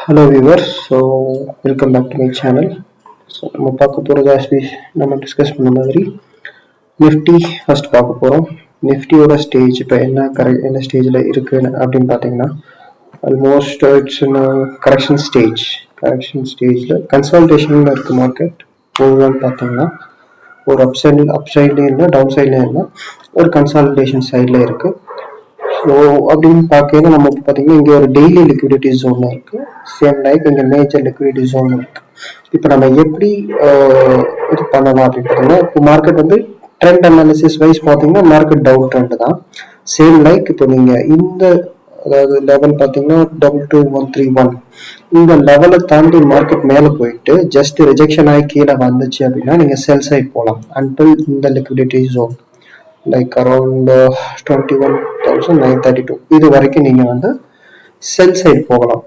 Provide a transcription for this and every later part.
Hello viewers, so welcome back to my channel. So நம்ம பார்க்க போறது நம்ம டிஸ்கஸ் பண்ண மாதிரி நிஃப்டி ஃபர்ஸ்ட் பார்க்க போறோம். நிஃப்டியோட ஸ்டேஜ் இப்போ என்ன ஸ்டேஜ்ல இருக்கு அப்படின்னு பார்த்தீங்கன்னா ஆல்மோஸ்ட் இட்ஸ் கரெக்ஷன் ஸ்டேஜ்ல கன்சால்டேஷன்ல இருக்கு மார்க்கெட். ஓவரால் பார்த்தீங்கன்னா ஒரு அப் சைட்லேயும் இல்லை, டவுன் சைட்லேயும் இல்லை, ஒரு கன்சால்டேஷன் சைடில் இருக்கு. ஸோ அப்படின்னு பார்க்கறது நம்ம பார்த்தீங்கன்னா இங்கே ஒரு டெய்லி லிக்விடிட்டி ஜோன் இருக்கு. சேம் லைக் இங்கே மேஜர் லிக்விடிட்டி ஜோன் இருக்கு. இப்போ நம்ம எப்படி இது பண்ணலாம் அப்படின்னு பார்த்தீங்கன்னா, இப்போ மார்க்கெட் ட்ரெண்ட் அனாலிசிஸ் வைஸ் பார்த்தீங்கன்னா மார்க்கெட் டவுன் ட்ரெண்ட் தான். சேம் லைக் இப்போ நீங்கள் அதாவது லெவல் பார்த்தீங்கன்னா 22131 இந்த லெவலை தாண்டி மார்க்கெட் மேலே போயிட்டு ஜஸ்ட் ரிஜெக்ஷன் ஆகி கீழே வந்துச்சு அப்படின்னா நீங்கள் செல் சைட் போகலாம் அன்டில் இந்த லிக்விடிட்டி ஜோன் லைக் அரௌண்ட் 21,932 இது வரைக்கும் நீங்க செல் சைட் போகலாம்.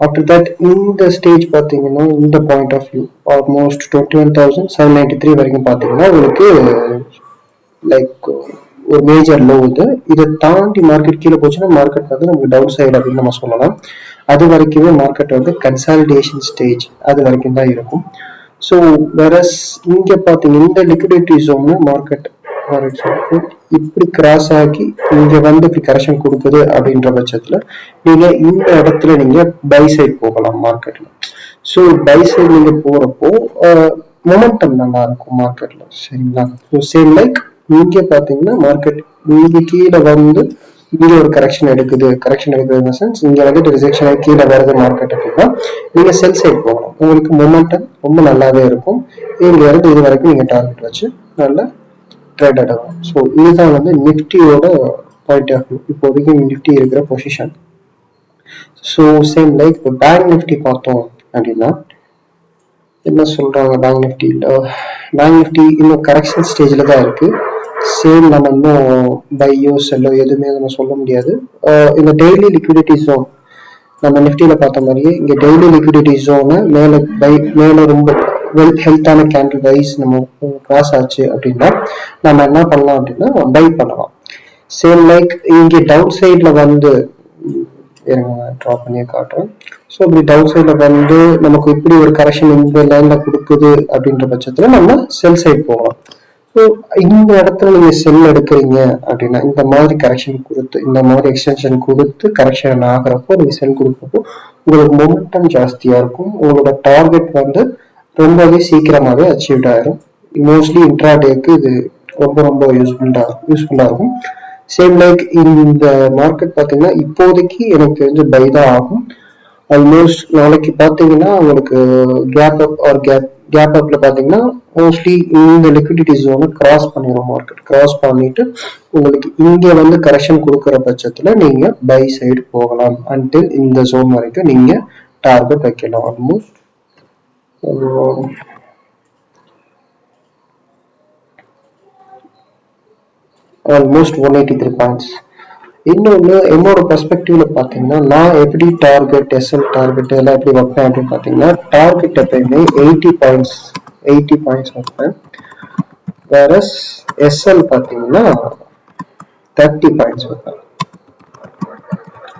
ஆஃப்டர் தட் இந்த ஸ்டேஜ் பார்த்தீங்கன்னா இந்த பாயிண்ட் ஆஃப் வியூ ஆல்மோஸ்ட் 21,793 வரைக்கும் பார்த்தீங்கன்னா உங்களுக்கு லைக் ஒரு மேஜர் லோ இதை தாண்டி மார்க்கெட் கீழே போச்சுன்னா மார்க்கெட் நமக்கு டவுன் சைடு அப்படின்னு நம்ம சொல்லலாம். அது வரைக்குமே மார்க்கெட் கன்சாலிடேஷன் ஸ்டேஜ் அது வரைக்கும் தான் இருக்கும். ஸோ வேற இங்க பார்த்தீங்கன்னா இந்த லிக்விடிட்டி ஜோன் மார்க்கெட் இப்படி கிராஸ் ஆகி இங்க இப்படி கரெக்ஷன் கொடுக்குது அப்படின்ற பட்சத்துல நீங்க இந்த இடத்துல நீங்க பை சைட் போகலாம் மார்க்கெட்ல. ஸோ பை சைட் நீங்க போறப்போ மொமெண்டம் நல்லா இருக்கும் மார்க்கெட்ல, சரிங்களா? ஸோ சேம் லைக் இங்க பாத்தீங்கன்னா மார்க்கெட் இங்க கீழே இங்க ஒரு கரெக்ஷன் எடுக்குது சென்ஸ் இங்க ரிஜெக்ஷன் ஆகி கீழே வருது மார்க்கெட் அப்படின்னா நீங்க செல் சைட் போகலாம். உங்களுக்கு மொமெண்டம் ரொம்ப நல்லாவே இருக்கும். இங்க இருந்து இது வரைக்கும் நீங்க டார்கெட் வச்சு நல்லா ட்ரேட் ஆகும். ஸோ இதுதான் நிஃப்டியோட பாயிண்ட் ஆஃப் வியூ இப்போதைக்கு நிஃப்டி இருக்கிற பொசிஷன். ஸோ சேம் லைக் இப்போ பேங்க் நிஃப்டி பார்த்தோம் அப்படின்னா என்ன சொல்றாங்க பேங்க் நிஃப்டி இன்னும் கரெக்ஷன் ஸ்டேஜ்ல தான் இருக்கு. சேம் நம்ம இன்னும் பையோ செல்லோ எதுவுமே நம்ம சொல்ல முடியாது. இந்த டெய்லி லிக்விடிட்டி ஜோன் நம்ம நிஃப்டியில பார்த்த மாதிரியே இங்க டெய்லி லிக்விடிட்டி ஜோனை மேல ரொம்ப ஹெல்த்தான கேண்டில் வைஸ் நம்ம கிராஸ் ஆச்சு அப்படின்னா நம்ம என்ன பண்ணலாம் அப்படின்னா பை பண்ணலாம். சேம் லைக் இங்க டவுன் சைட்ல ட்ராப் பண்ணி காட்டுறேன். ஸோ இப்படி டவுன் சைட்ல நமக்கு இப்படி ஒரு கரெக்ஷன் இந்த லைன்ல கொடுக்குது அப்படின்ற பட்சத்துல நம்ம செல் சைட் போகலாம். ஸோ இந்த இடத்துல நீங்க செல் எடுக்கிறீங்க அப்படின்னா இந்த மாதிரி கரெக்ஷன் கொடுத்து இந்த மாதிரி எக்ஸ்டென்ஷன் கொடுத்து கரெக்ஷன் ஆகிறப்போ நீங்க செல் கொடுக்குறப்போ உங்களுக்கு மொமெண்டம் ஜாஸ்தியா இருக்கும். உங்களோட டார்கெட் ரொம்பவே சீக்கிரமாவே அச்சீவ்ட் ஆயிரும். மோஸ்ட்லி இன்ட்ராடேக்கு இது ரொம்ப யூஸ்ஃபுல்லா இருக்கும். சேம் லைக் இந்த மார்க்கெட் பார்த்தீங்கன்னா இப்போதைக்கு எனக்கு தெரிஞ்ச பை தான் ஆகும். ஆல்மோஸ்ட் நாளைக்கு பார்த்தீங்கன்னா உங்களுக்கு கேப் அப்ல பார்த்தீங்கன்னா மோஸ்ட்லி இந்த லிக்விடிட்டி ஜோனை கிராஸ் பண்ணிடும். மார்க்கெட் கிராஸ் பண்ணிட்டு உங்களுக்கு இங்க கரெக்ஷன் கொடுக்குற பட்சத்துல நீங்க பை சைடு போகலாம். அன்டில் இந்த ஜோன் வரைக்கும் நீங்க டார்கெட் வைக்கலாம். Almost 183 points. இன்னொன்று என்னோட பெர்ஸ்பெக்டிவ்ல பார்த்தீங்கன்னா நான் எப்படி எஸ்எல் டார்கெட் எல்லாம் எப்படி வைப்பேன் அப்படின்னு பார்த்தீங்கன்னா டார்கெட் எப்பயுமே 80 பாயிண்ட்ஸ் வைப்பேன். வேற எஸ்எல் பார்த்தீங்கன்னா 30 பாயிண்ட்ஸ் வைப்பேன்.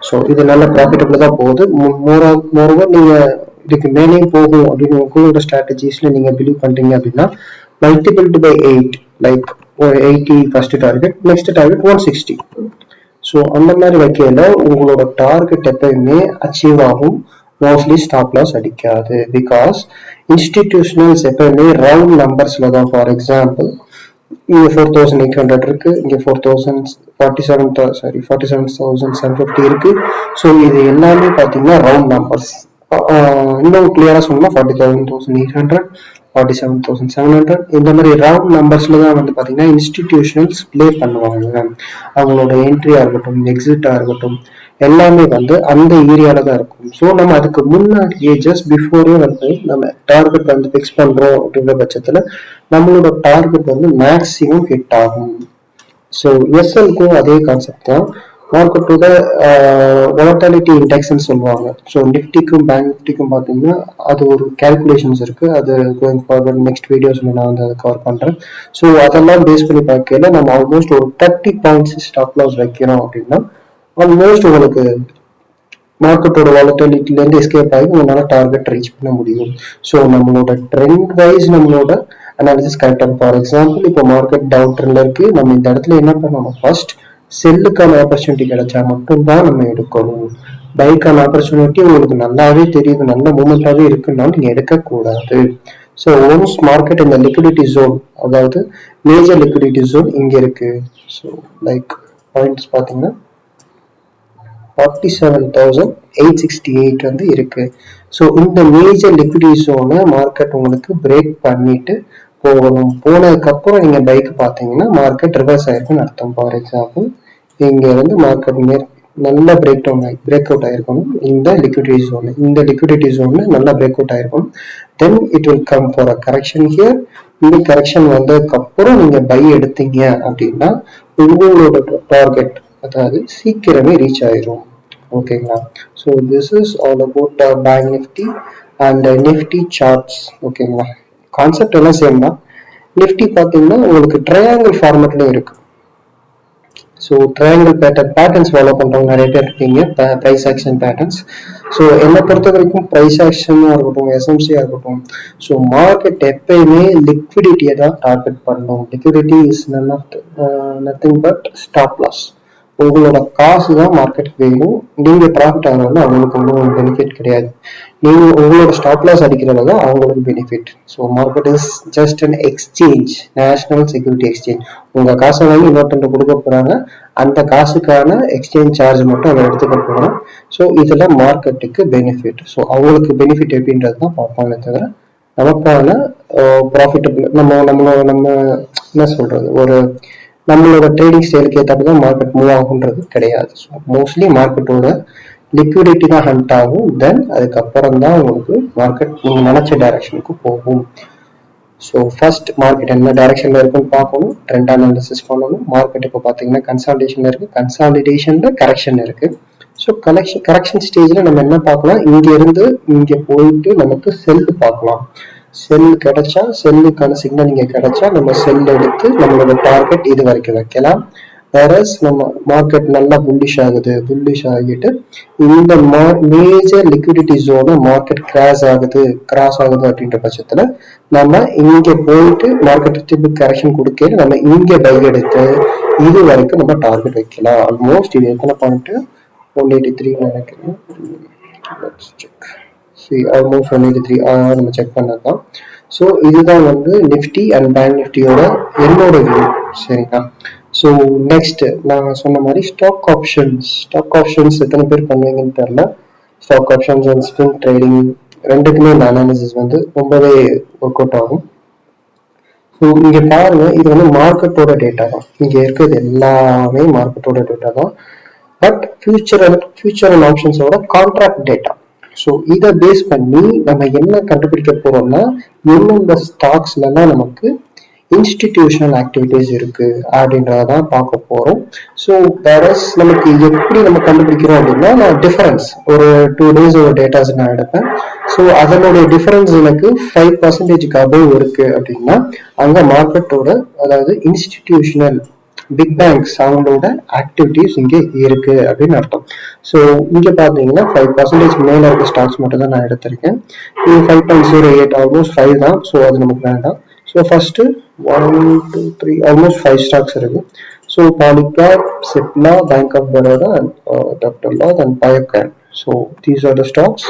ஸோ இது நல்ல ப்ராஃபிட்டபிள் தான் போகுது. மோரோவர் நீங்க இதுக்கு மேலேயும் போகும் அப்படின்னு உங்களோட ஸ்ட்ராட்டஜிஸ்ல நீங்க பிலீவ் பண்றீங்க அப்படின்னா மல்டிபிள்டு பை 8 லைக் ஒரு 80 first target, next target 160. So அந்த மாதிரி வைக்கல உங்களோட டார்கெட் எப்பயுமே அச்சீவ் ஆகும். மோஸ்ட்லி ஸ்டாப் லாஸ் அடிக்காது. பிகாஸ் இன்ஸ்டிடியூஷனல்ஸ் எப்பயுமே ரவுண்ட் நம்பர்ஸ்ல தான். ஃபார் எக்ஸாம்பிள் இங்க 4,800 இருக்கு, இங்க 47,750 இருக்கு. ஸோ இது எல்லாமே பாத்தீங்கன்னா ரவுண்ட் நம்பர்ஸ். இன்னும் கிளியரா சொன்னா 47,800, 47,700 இந்த மாதிரி ரவுண்ட் நம்பர்ஸ்ல தான் பாத்தீங்கன்னா இன்ஸ்டிடியூஷனல்ஸ் பிளே பண்ணுவாங்க. அவங்களோட என்ட்ரியா இருக்கட்டும், எக்ஸிட்டா இருக்கட்டும் எல்லாமே அந்த ஏரியால தான் இருக்கும். ஸோ நம்ம அதுக்கு முன்னாடியே ஜஸ்ட் பிஃபோரே நம்ம டார்கெட் ஃபிக்ஸ் பண்றோம் அப்படின்ற பட்சத்துல நம்மளோட டார்கெட் மேக்சிமம் ஹிட் ஆகும். ஸோ எஸ்எல்க்கும் அதே கான்செப்ட் தான். மார்க்கெட்டோட வாலட்டிலிட்டி இண்டெக்ஸ்ன்னு சொல்லுவாங்க. ஸோ நிஃப்டிக்கும் பேங்க் நிஃப்டிக்கும் பார்த்தீங்கன்னா அது ஒரு கால்குலேஷன்ஸ் இருக்கு. அது கோயிங் ஃபார்வர்ட் நெக்ஸ்ட் வீடியோஸ்ல நான் அதை கவர் பண்றேன். ஸோ அதெல்லாம் பேஸ் பண்ணி பார்க்கல நம்ம ஆல்மோஸ்ட் ஒரு 30 பாயிண்ட்ஸ் ஸ்டாப் லாஸ் வைக்கிறோம் அப்படின்னா ஆல்மோஸ்ட் உங்களுக்கு மார்க்கெட்டோட வாலட்டிலிட்டில இருந்து எஸ்கேப் ஆகி உங்களால டார்கெட் ரீச் பண்ண முடியும். ஸோ நம்மளோட ட்ரெண்ட் வைஸ் நம்மளோட அனாலிசிஸ் கரெக்டாக. ஃபார் எக்ஸாம்பிள் இப்போ மார்க்கெட் டவுன் ட்ரெண்ட்ல இருக்கு, நம்ம இந்த இடத்துல என்ன பண்ணணும், ஃபர்ஸ்ட் செல்லுக்கான ஆப்பர்ச்சுனிட்டி கிடைச்சா மட்டும்தான் நம்ம எடுக்கணும். பைக்கான ஆப்பர்ச்சுனிட்டி உங்களுக்கு நல்லாவே தெரியுது, நல்ல மூமெண்டாவே இருக்குன்னா நீங்க எடுக்கக்கூடாது. ஸோ ஒன்ஸ் மார்க்கெட் இந்த லிக்விடிட்டி ஜோன், அதாவது மேஜர் லிக்விடிட்டி ஜோன் இங்க இருக்கு. ஸோ லைக் பாயிண்ட்ஸ் பார்த்தீங்கன்னா 47,868 வந்து இருக்கு. ஸோ இந்த மேஜர் லிக்விடிட்டி ஜோனை மார்க்கெட் உங்களுக்கு பிரேக் பண்ணிட்டு போகணும். போனதுக்கு அப்புறம் நீங்க பைக் பார்த்தீங்கன்னா மார்க்கெட் ரிவர்ஸ் ஆயிருக்குன்னு அர்த்தம். ஃபார் எக்ஸாம்பிள் இங்க இருந்து மார்க்கெட் நல்லா பிரேக் அவுட் ஆயிருக்கணும் இந்த லிக்விடிட்டி ஜோன். இந்த லிக்விடிட்டி ஜோன்ல நல்லா பிரேக் அவுட் ஆயிருக்கணும். Then it will come for a correction here. இந்த கரெக்ஷன் வந்ததுக்கு அப்புறம் நீங்க பை எடுத்தீங்க அப்படின்னா உங்களோட டார்கெட் அதாவது சீக்கிரமே ரீச் ஆயிரும். ஓகேங்களா? So this is all about bank Nifty and Nifty charts. ஓகேங்களா? கான்செப்ட் எல்லாம் சேம் தான். நிஃப்டி பார்த்தீங்கன்னா உங்களுக்கு ட்ரையாங்கிள் ஃபார்மேட்ல இருக்கு. ஸோ ட்ரையாங்கிள் பேட்டர்ன்ஸ் ஃபாலோ பண்றவங்க நிறைய பேர் இருக்கீங்க, ப்ரைஸ் ஆக்ஷன் பேட்டர்ன்ஸ். ஸோ என்னை பொறுத்த வரைக்கும் ப்ரைஸ் ஆக்ஷனாக இருக்கட்டும், எஸ்எம்சியாக இருக்கட்டும், ஸோ மார்க்கெட் எப்பயுமே லிக்விடிட்டியை தான் டார்கெட் பண்ணணும். Liquidity is nothing but stop loss. உங்களோட காசு தான் மார்க்கெட்டுக்கு வேணும். நீங்க ப்ராஃபிட் ஆகிறதுல அவங்களுக்கு ஒன்றும் பெனிஃபிட் கிடையாது. நீங்க உங்களோட ஸ்டாப் லாஸ் அடிக்கிறதுல தான் அவங்களுக்கு benefit. So market is just an exchange, national security exchange. உங்க காசை வாங்கி இன்னொருத்தர் கொடுக்க போறாங்க, அந்த காசுக்கான எக்ஸ்சேஞ்ச் சார்ஜ் மட்டும் அதை எடுத்துக்க போறோம். ஸோ இதெல்லாம் மார்க்கெட்டுக்கு பெனிஃபிட். ஸோ அவங்களுக்கு பெனிஃபிட் எப்படின்றது தான் பார்ப்பாங்க தவிர நமக்கான ப்ராஃபிட்டபிள் நம்ம என்ன சொல்றது, ஒரு நம்மளோட ட்ரேடிங் ஸ்டைலுக்கு ஏற்றாப்புதான் மார்க்கெட் மூவ் ஆகுன்றது கிடையாது. ஸோ மோஸ்ட்லி மார்க்கெட்டோட லிக்விடிட்டி தான் ஹண்ட் ஆகும். தென் அதுக்கப்புறம் தான் உங்களுக்கு மார்க்கெட் நீங்க நினைச்ச டைரக்ஷனுக்கு போகும். ஸோ ஃபர்ஸ்ட் மார்க்கெட் என்ன டைரக்ஷன்ல இருக்குன்னு பார்க்கணும், ட்ரெண்ட் அனாலிசிஸ் பண்ணணும். மார்க்கெட் இப்போ பார்த்தீங்கன்னா கன்சாலிடேஷன்ல இருக்கு, கன்சாலிடேஷன்ல கரெக்ஷன் இருக்கு. ஸோ கரெக்ஷன் ஸ்டேஜ்ல நம்ம என்ன பார்க்கலாம், இங்க இருந்து இங்க போயிட்டு நமக்கு செல் பார்க்கலாம். செல் கிடைச்சா, செல்லுக்கான சிக்னல் இங்க கிடைச்சா நம்ம செல் எடுத்து நம்மளோட டார்கெட் இது வரைக்கும் வைக்கலாம். வேறஸ் நம்ம மார்க்கெட் நல்லா புல்லிஷ் ஆகுது, புல்லிஷ் ஆகிட்டு இந்த மேஜர் லிக்விடிட்டி ஜோனை மார்க்கெட் கிராஸ் ஆகுது அப்படின்ற பட்சத்துல நம்ம இங்க போயிட்டு மார்க்கெட் திருப்பி கரெக்ஷன் கொடுக்க நம்ம இங்க பை எடுத்து இது வரைக்கும் நம்ம டார்கெட் வைக்கலாம். ஆல்மோஸ்ட் இது எத்தனை பாயிண்ட், 183 நினைக்கிறேன். ஆல்மோஸ்ட் 183 நம்ம செக் பண்ணதான். ஸோ இதுதான் வந்து நிஃப்டி அண்ட் பேங்க் நிஃப்டியோட என்னோட வியூ. சரிங்களா? ஸோ நெக்ஸ்ட் நான் சொன்ன மாதிரி ஸ்டாக் ஆப்ஷன்ஸ் எத்தனை பேர் பண்ணுவீங்கன்னு தெரியல. Stock options and swing trading ரெண்டுக்குமே இந்த அனாலிசிஸ் வந்து ரொம்பவே ஒர்க் அவுட் ஆகும். ஸோ இங்க பாருங்க, இது வந்து மார்க்கெட்டோட டேட்டா தான். இங்க இருக்கிறது எல்லாமே மார்க்கெட்டோட டேட்டா தான். பட் ஃபியூச்சர் அண்ட் ஆப்ஷன்ஸோட கான்ட்ராக்ட் டேட்டா. ஸோ இதை பேஸ் பண்ணி நம்ம என்ன கண்டுபிடிக்க போறோம்னா எந்தெந்த ஸ்டாக்ஸ்லாம் நமக்கு இன்ஸ்டிடியூஷனல் ஆக்டிவிட்டிஸ் இருக்கு அப்படின்றதான் பார்க்க போறோம். ஸோ வேறஸ் நமக்கு எப்படி நம்ம கண்டுபிடிக்கிறோம் அப்படின்னா, நான் டிஃபரன்ஸ் ஒரு 2 days டேட்டாஸ் நான் எடுப்பேன். ஸோ அதனுடைய டிஃபரன்ஸ் எனக்கு 5% அபவ் இருக்கு அப்படின்னா அங்க மார்க்கெட்டோட அதாவது இன்ஸ்டிடியூஷனல் பிக் பேங்க்ஸ் அவங்களோட ஆக்டிவிட்டிஸ் இங்க இருக்கு அப்படின்னு அர்த்தம். ஸோ இங்க பாத்தீங்கன்னா 5% மேல இருக்க ஸ்டாக்ஸ் மட்டும் தான் நான் எடுத்திருக்கேன். இது 5.08 ஆல்மோஸ்ட் 5 தான். ஸோ அது நமக்கு வேண்டாம். ஸோ ஃபர்ஸ்ட் 1 2 3 ஆல்மோஸ்ட் 5 ஸ்டாக்ஸ் இருக்கு. So Polycab, Cipla, bank of Baroda, டாக்டர்லாஸ் and Biocon. So these are the stocks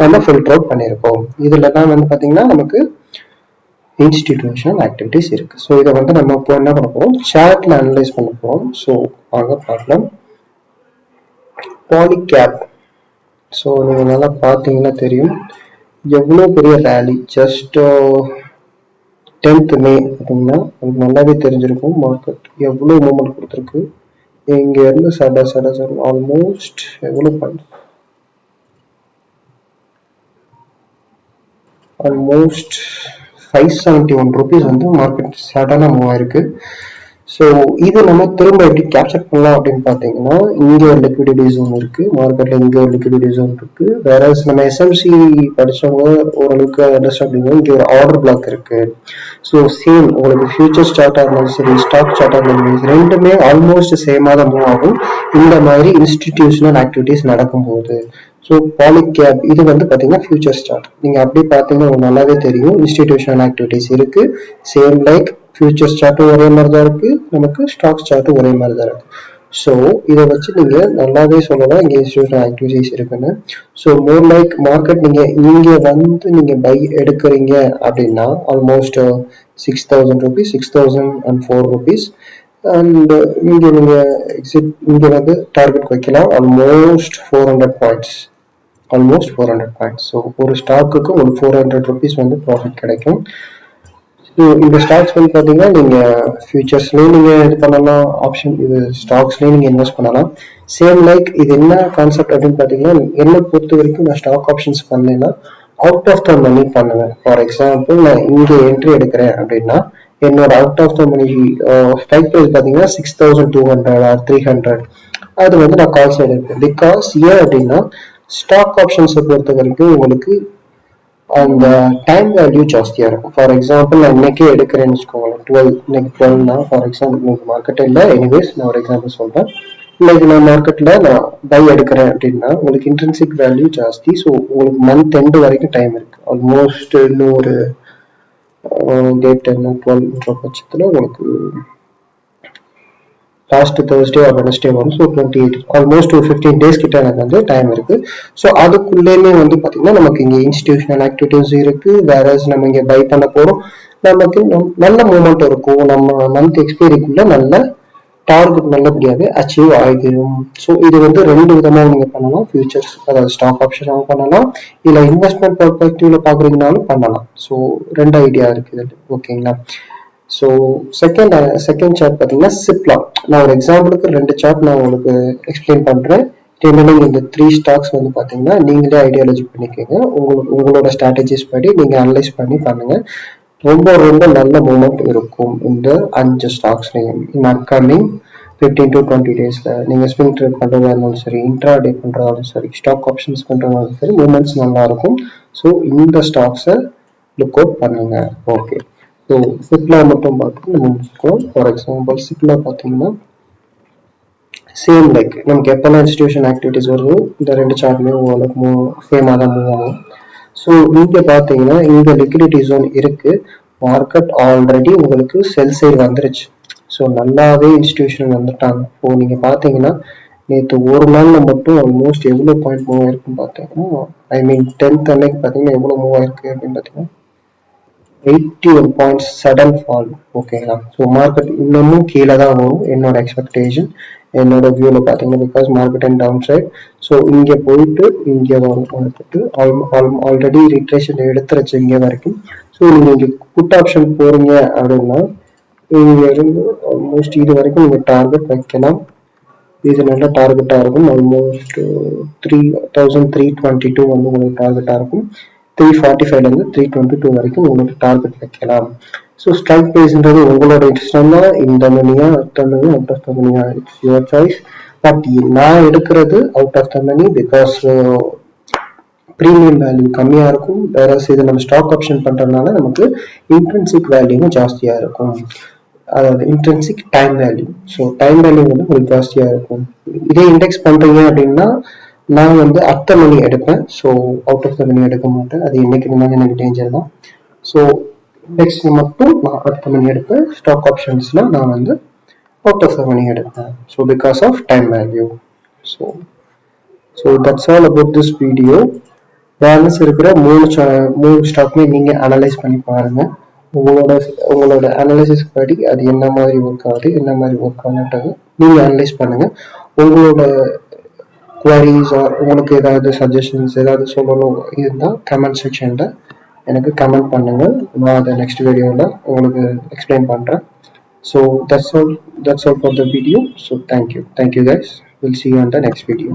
நம்ம ஃபில்டர் அவுட் பண்ணியிருக்கோம். இதுல தான் வந்து பாத்தீங்கன்னா நமக்கு இன்ஸ்டிடியூஷனல் ஆக்டிவிட்டிஸ் இருக்கு. ஸோ இதை வந்து நம்ம இப்போ என்ன பண்ண போறோம், சார்ட்ல அனலைஸ் பண்ண போறோம். ஸோ வாங்க பார்க்கலாம். பாலிகேப், ஸோ நீங்க நல்லா பார்த்தீங்கன்னா தெரியும் எவ்வளவு பெரிய ரேலி. ஜஸ்ட் 10th May அப்படின்னா உங்களுக்கு நல்லாவே தெரிஞ்சிருக்கும் மார்க்கெட் எவ்வளவு மூவ்மெண்ட் கொடுத்துருக்கு. இங்க இருந்து சட ஆல்மோஸ்ட் எவ்வளவு பாயிண்ட், ஆல்மோஸ்ட் 571 rupees வந்து மார்க்கெட் சடனா மூவ் ஆயிருக்கு. ஸோ இது நம்ம திரும்ப எப்படி கேப்சர் பண்ணலாம் அப்படின்னு பார்த்தீங்கன்னா, இங்கே ஒரு லிக்விடிட்டி ஜோன் இருக்கு மார்க்கெட்ல, இங்கே ஒரு லிக்விடிட்டி ஜோன் இருக்கு. வேற நம்ம எஸ்எம்சி படிச்சவங்க ஓரளவுக்கு அண்டர்ஸ்டாண்ட் பண்ணுவோம். இங்கே ஒரு ஆர்டர் பிளாக் இருக்கு. ஸோ சேம் உங்களுக்கு ஃபியூச்சர் சார்ட்டா இருந்தாலும் சரி, ஸ்டாக் சார்ட்டா இருந்தாலும் சரி, ரெண்டுமே ஆல்மோஸ்ட் சேமா தான் மூவ் ஆகும் இந்த மாதிரி இன்ஸ்டிடியூஷனல் ஆக்டிவிட்டிஸ் நடக்கும்போது. ஸோ பாலிகேப் இது வந்து பார்த்தீங்கன்னா ஃபியூச்சர்ஸ் சார்ட். நீங்கள் அப்படி பார்த்தீங்கன்னா உங்களுக்கு நல்லாவே தெரியும் இன்ஸ்டிடியூஷனல் ஆக்டிவிட்டிஸ் இருக்கு. சேம் லைக் ஃபியூச்சர்ஸ் சார்ட்டும் ஒரே மாதிரி தான் இருக்கு, நமக்கு ஸ்டாக்ஸ் சார்ட்டும் ஒரே மாதிரி தான் இருக்கு. ஸோ இதை வச்சு நீங்க நல்லாவே சொல்லலாம் இங்கே இன்ஸ்டிடியூஷனல் ஆக்டிவிட்டிஸ் இருக்குன்னு. ஸோ மோர் லைக் மார்க்கெட் நீங்க இங்க வந்து நீங்க பை எடுக்கிறீங்க அப்படின்னா ஆல்மோஸ்ட் 6,000 rupees, 6,004 rupees. அண்ட் இங்க நீங்க எக்ஸிட் இங்க வந்து டார்கெட் வைக்கலாம் almost 400 points, almost 400 points. So ஒரு ஸ்டாக்குக்கு உங்களுக்கு 400 rupees வந்து ப்ராஃபிட் கிடைக்கும். ஸோ இந்த ஸ்டாக்ஸ் வந்து பார்த்தீங்கன்னா நீங்கள் ஃபியூச்சர்ஸ்லேயும் நீங்கள் இது பண்ணலாம், ஆப்ஷன் இது ஸ்டாக்ஸ்லேயும் நீங்கள் இன்வெஸ்ட் பண்ணலாம். சேம் லைக் இது என்ன கான்செப்ட் அப்படின்னு பார்த்தீங்கன்னா என்னை பொறுத்த வரைக்கும் நான் ஸ்டாக் ஆப்ஷன்ஸ் பண்ணேன்னா அவுட் ஆஃப் த மணி பண்ணுவேன். ஃபார் எக்ஸாம்பிள் நான் இங்கே என்ட்ரி எடுக்கிறேன் அப்படின்னா என்னோட out of the money strike price பார்த்தீங்கன்னா 6,200 ஆர் 300 அது வந்து நான் கால் சைடு எடுப்பேன். பிகாஸ் ஏன் அப்படின்னா ஸ்டாக் ஆப்ஷன்ஸை பொறுத்த வரைக்கும் உங்களுக்கு அந்த டைம் வேல்யூ ஜாஸ்தியாக இருக்கும். ஃபார் எக்ஸாம்பிள் நான் இன்னைக்கே எடுக்கிறேன்னு வச்சுக்கோங்களேன், 12 இன்னைக்கு 12னா ஃபார் எக்ஸாம்பிள் இன்னைக்கு மார்க்கெட் இல்லை, எனிவேஸ் நான் ஒரு எக்ஸாம்பிள் சொல்கிறேன். இன்னைக்கு நான் மார்க்கெட்டில் நான் பை எடுக்கிறேன் அப்படின்னா உங்களுக்கு இன்ட்ரென்சிக் வேல்யூ ஜாஸ்தி. ஸோ உங்களுக்கு மந்த் எண்டு வரைக்கும் டைம் இருக்கு. ஆல்மோஸ்ட் இன்னும் ஒரு டேட் 10 12ன்ற பட்சத்தில் உங்களுக்கு லாஸ்ட் தேர்ஸ்டே ஆர் வெனஸ்டே வரும். ஸோ 28 ஆல்மோஸ்ட் ஒரு 15 days கிட்ட எனக்கு வந்து டைம் இருக்கு. ஸோ அதுக்குள்ளேயுமே வந்து பார்த்தீங்கன்னா நமக்கு இங்கே இன்ஸ்டிடியூஷனல் ஆக்டிவிட்டிஸ் இருக்கு, வேற நம்ம இங்கே பை பண்ண போறோம், நமக்கு நல்ல மூமெண்ட் இருக்கும். நம்ம மந்த் எக்ஸ்பைரிக்குள்ள நல்ல டார்கெட் நல்லபடியாகவே அச்சீவ் ஆகிடும். ஸோ இது வந்து ரெண்டு விதமாக நீங்கள் பண்ணலாம். ஃபியூச்சர்ஸ் அதாவது ஸ்டாக் ஆப்ஷனாகவும் பண்ணலாம், இல்லை இன்வெஸ்ட்மெண்ட் பர்ஸ்பெக்டிவ்ல பார்க்குறீங்கனாலும் பண்ணலாம். ஸோ ரெண்டு ஐடியா இருக்குது, ஓகேங்களா? ஸோ செகண்ட் சார்ட் பார்த்தீங்கன்னா சிப்லா. நான் ஒரு எக்ஸாம்பிளுக்கு ரெண்டு சார்ட் நான் உங்களுக்கு எக்ஸ்பிளைன் பண்ணுறேன். ரிமைனிங் இந்த 3 ஸ்டாக்ஸ் வந்து பார்த்தீங்கன்னா நீங்களே ஐடியாலஜி பண்ணிக்கோங்க, உங்களோட ஸ்ட்ராட்டஜிஸ் படி நீங்கள் அனலைஸ் பண்ணி பண்ணுங்க. ரொம்ப ரொம்ப நல்ல மூமெண்ட் இருக்கும் இந்த 5 ஸ்டாக்ஸ்லையும் இன் அப்கமிங் 15 to 20 daysல. நீங்கள் ஸ்விங் ட்ரேட் பண்ணுறதா இருந்தாலும் சரி, இன்ட்ரா டே பண்ணுறதாலும் சரி, ஸ்டாக் ஆப்ஷன்ஸ் பண்ணுறதாலும் சரி, மூமெண்ட்ஸ் நல்லா இருக்கும். ஸோ இந்த ஸ்டாக்ஸை லுக் அவுட் பண்ணுங்க. ஓகே, ஸோ சிப்லா மட்டும் பார்த்து நம்ம முடிச்சுக்கோம். ஃபார் எக்ஸாம்பிள் சிப்லா பார்த்தீங்கன்னா சேம் லைக் நமக்கு எப்போல்லாம் இன்ஸ்டிடியூஷன் ஆக்டிவிட்டிஸ் வருதோ இந்த ரெண்டு சார்ட்மே ஓரளவுக்கு சேமாக தான் மூவ் ஆகும். ஸோ இங்கே பார்த்தீங்கன்னா இங்கே லிக்விடிட்டி ஜோன் இருக்கு, மார்க்கெட் ஆல்ரெடி உங்களுக்கு செல் சைடு வந்துருச்சு. ஸோ நல்லாவே இன்ஸ்டிடியூஷன் வந்துட்டாங்க. ஸோ நீங்கள் பார்த்தீங்கன்னா நேற்று ஒரு நாளில் மட்டும் ஆல்மோஸ்ட் எவ்வளோ பாயிண்ட் மூவ் ஆயிருக்குன்னு பார்த்தீங்கன்னா, ஐ மீன் 10th அன்னைக்கு பார்த்தீங்கன்னா எவ்வளோ மூவ் ஆயிருக்கு அப்படின்னு பார்த்தீங்கன்னா 81 பாயிண்ட்ஸ் சடன் ஃபால். ஓகேங்களா? ஸோ மார்க்கெட் இன்னமும் கீழே தான் வரும் என்னோட எக்ஸ்பெக்டேஷன், என்னோட வியூவில் பார்த்தீங்கன்னா, because market and down side. So இங்கே போயிட்டு இங்கே வரும் வந்துட்டு ஆல்ரெடி ரிட்ரேஷன் எடுத்துருச்சு இங்கே வரைக்கும். ஸோ நீங்கள் இங்கே புட் ஆப்ஷன் போறீங்க அப்படின்னா இங்க இருந்து ஆல்மோஸ்ட் இது வரைக்கும் நீங்கள் டார்கெட் வைக்கலாம். இது நல்ல டார்கெட்டாக இருக்கும். ஆல்மோஸ்ட் 3,322 வந்து உங்களுக்கு டார்கெட்டாக இருக்கும். 345லேருந்து 322 வரைக்கும் உங்களுக்கு டார்கெட் வைக்கலாம். ஸோ ஸ்ட்ரைக் ப்ரைஸ்ன்றது உங்களோட இன்ட்ரெஸ்ட் தான், இந்த மணியா அடுத்த மணி அவுட் ஆஃப் த மணியா, இட்ஸ் யுவர் சாய்ஸ். பட் நான் எடுக்கிறது out of the money because premium value கம்மியாக இருக்கும். வேற இது நம்ம ஸ்டாக் ஆப்ஷன் பண்ணுறதுனால நமக்கு இன்ட்ரென்சிக் வேல்யூவும் ஜாஸ்தியாக இருக்கும், அதாவது intrinsic time value. So time value வந்து உங்களுக்கு ஜாஸ்தியாக இருக்கும். இதே இண்டெக்ஸ் பண்ணுறீங்க அப்படின்னா நான் வந்து அத்த மணி எடுப்பேன். ஸோ அவுட் ஆஃப் த மணி எடுக்க மாட்டேன், அது என்னைக்கு இருந்தாலும் எனக்கு டேஞ்சர் தான். ஸோ இண்டெக்ஸ் மட்டும் நான் அடுத்த மணி எடுப்பேன், ஸ்டாக் ஆப்ஷன்ஸ்ல நான் வந்து அவுட் ஆஃப் த மணி எடுப்பேன். So because of time value. So so that's all about this video. Balance இருக்கிற மூணு ஸ்டாக்மே நீங்க அனலைஸ் பண்ணி பாருங்க. உங்களோட அனலைசிஸ் படி அது என்ன மாதிரி ஒர்க் ஆகுது, என்ன மாதிரி ஒர்க் ஆகுன்றது நீங்க அனலைஸ் பண்ணுங்க. உங்களோட குவரிஸ் ஆர் உங்களுக்கு ஏதாவது சஜஷன்ஸ் ஏதாவது சொல்லணும் இருந்தால் கமெண்ட் செக்ஷன்ல எனக்கு கமெண்ட் பண்ணுங்க. நான் அதை நெக்ஸ்ட் வீடியோவில் உங்களுக்கு எக்ஸ்பிளைன் பண்ணுறேன். So that's all for the video. So thank you guys. We'll see you on the next video.